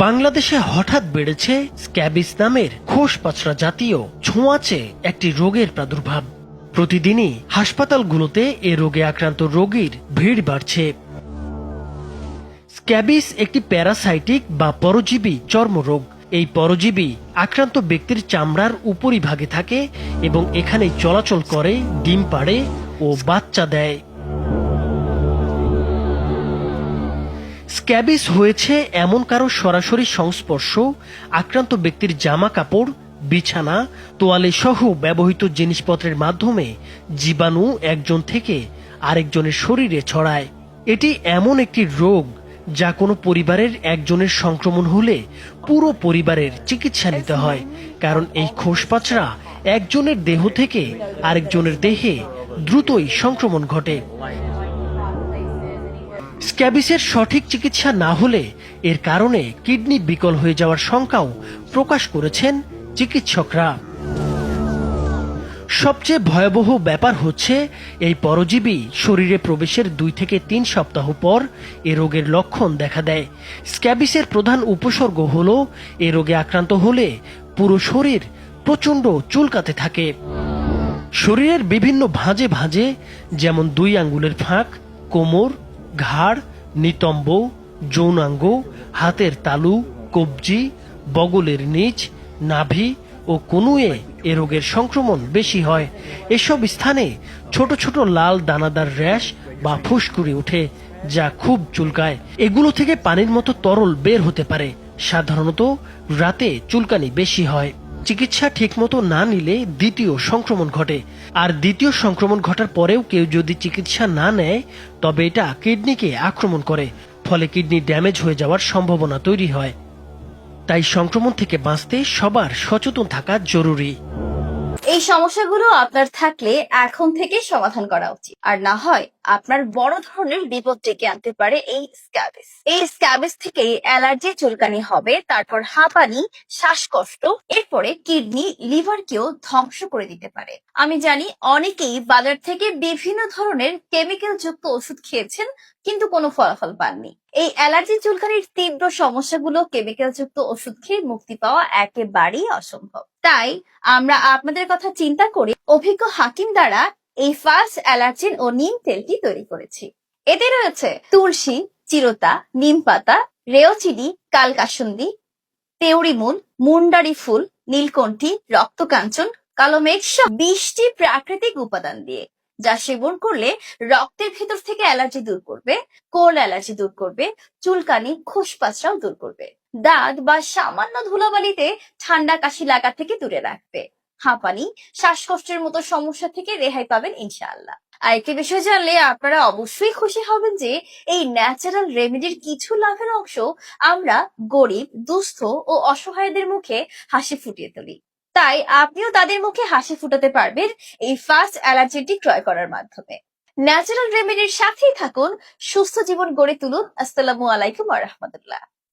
বাংলাদেশে হঠাৎ বেড়েছে স্ক্যাবিস নামের খোসপাচড়া জাতীয় ছোঁয়াচে একটি রোগের প্রাদুর্ভাব। প্রতিদিনই হাসপাতালগুলোতে এ রোগে আক্রান্ত রোগীর ভিড় বাড়ছে। স্ক্যাবিস একটি প্যারাসাইটিক বা পরজীবী চর্মরোগ। এই পরজীবী আক্রান্ত ব্যক্তির চামড়ার উপরিভাগে থাকে এবং এখানেই চলাচল করে, ডিম পাড়ে ও বাচ্চা দেয়। স্ক্যাবিস হয়েছে এমন কারো সরাসরি সংস্পর্শ, আক্রান্ত ব্যক্তির জামা কাপড়, বিছানা, তোয়ালে সহ ব্যবহৃত জিনিসপত্রের মাধ্যমে জীবাণু একজন থেকে আরেকজনের শরীরে ছড়ায়। এটি এমন একটি রোগ যা কোনো পরিবারের একজনের সংক্রমণ হলে পুরো পরিবারের চিকিৎসা নিতে হয়, কারণ এই খোসপাচড়া একজনের দেহ থেকে আরেকজনের দেহে দ্রুতই সংক্রমণ ঘটে। স্ক্যাবিসের সঠিক চিকিৎসা না হলে এর কারণে কিডনি বিকল হয়ে যাওয়ার শঙ্কাও প্রকাশ করেছেন চিকিৎসকরা। সবচেয়ে ভয়াবহ ব্যাপার হচ্ছে, এই পরজীবী শরীরে প্রবেশের 2 থেকে 3 সপ্তাহ পর এ রোগের লক্ষণ দেখা দেয়। স্ক্যাবিসের প্রধান উপসর্গ হল এ রোগে আক্রান্ত হলে পুরো শরীর প্রচণ্ড চুলকাতে থাকে। শরীরের বিভিন্ন ভাঁজে ভাঁজে, যেমন 2 আঙ্গুলের ফাঁক, কোমর, ঘাড়, নিতম্ব, যৌনাঙ্গ, হাতের তালু, কবজি, বগলের নিচ, নাভি ও কনুয়ে এ রোগের সংক্রমণ বেশি হয়। এসব স্থানে ছোট ছোট লাল দানাদার র্যাশ বা ফুসকুড়ি ওঠে, যা খুব চুলকায়। এগুলো থেকে পানির মতো তরল বের হতে পারে। সাধারণত রাতে চুলকানি বেশি হয়। চিকিৎসা ঠিকমতো না নিলে দ্বিতীয় সংক্রমণ ঘটে, আর দ্বিতীয় সংক্রমণ ঘটার পরেও কেউ যদি চিকিৎসা না নেয় তবে এটা কিডনিকে আক্রমণ করে, ফলে কিডনি ড্যামেজ হয়ে যাওয়ার সম্ভাবনা তৈরি হয়। তাই সংক্রমণ থেকে বাঁচতে সবার সচেতন থাকা জরুরি। এই সমস্যাগুলো আপনার থাকলে এখন থেকে সমাধান করা উচিত, আর না হয় আপনার বড় ধরনের বিপদ ডেকে আনতে পারে এই স্ক্যাবিস। এই স্ক্যাবিস থেকে অ্যালার্জি, চুলকানি হবে, তারপর হাঁপানি, শ্বাসকষ্ট, এরপরে কিডনি, লিভারকেও ধ্বংস করে দিতে পারে। আমি জানি অনেকেই বাজার থেকে বিভিন্ন ধরনের কেমিক্যাল যুক্ত ওষুধ খেয়েছেন, কিন্তু কোনো ফলাফল পাননি। এই অ্যালার্জি, চুলকানির তীব্র সমস্যাগুলো কেমিক্যাল যুক্ত ওষুধ খেয়ে মুক্তি পাওয়া একেবারেই অসম্ভব। তাই আমরা আপনাদের কথা চিন্তা করে অভিজ্ঞ হাকিম দ্বারা এই ফাস্ট অ্যালার্জিন ও নিম তেলটি তৈরি করেছি। এতে রয়েছে তুলসী, চিরতা, নিম পাতা, রেওচিনি, কালকাসুন্দি, তেওড়ি মূল, মুন্ডারি ফুল, নীলকণ্ঠী, রক্তকাঞ্চন, কালো মেঘ সহ 20টি প্রাকৃতিক উপাদান দিয়ে, যা সেবন করলে রক্তের ভেতর থেকে অ্যালার্জি দূর করবে, কোল্ড অ্যালার্জি দূর করবে, চুলকানি, খোসপাচড়াও দূর করবে, দাঁত বা সামান্য ধুলাবালিতে ঠান্ডা কাশি লাগা থেকে দূরে রাখবে, হাঁপানি, শ্বাসকষ্টের মতো সমস্যা থেকে রেহাই পাবেন ইনশাআল্লাহ। আরেকটি বিষয় জানলে আপনারা অবশ্যই খুশি হবেন যে এই ন্যাচারাল রেমেডির কিছু লাভের অংশ আমরা গরিব, দুস্থ ও অসহায়দের মুখে হাসি ফুটিয়ে তুলি। তাই আপনিও তাদের মুখে হাসি ফুটাতে পারবেন এই ফাস্ট অ্যালার্জিটি ক্রয় করার মাধ্যমে। ন্যাচারাল রেমেডির সাথেই থাকুন, সুস্থ জীবন গড়ে তুলুন। আসসালামু আলাইকুম ওয়া রাহমাতুল্লাহ।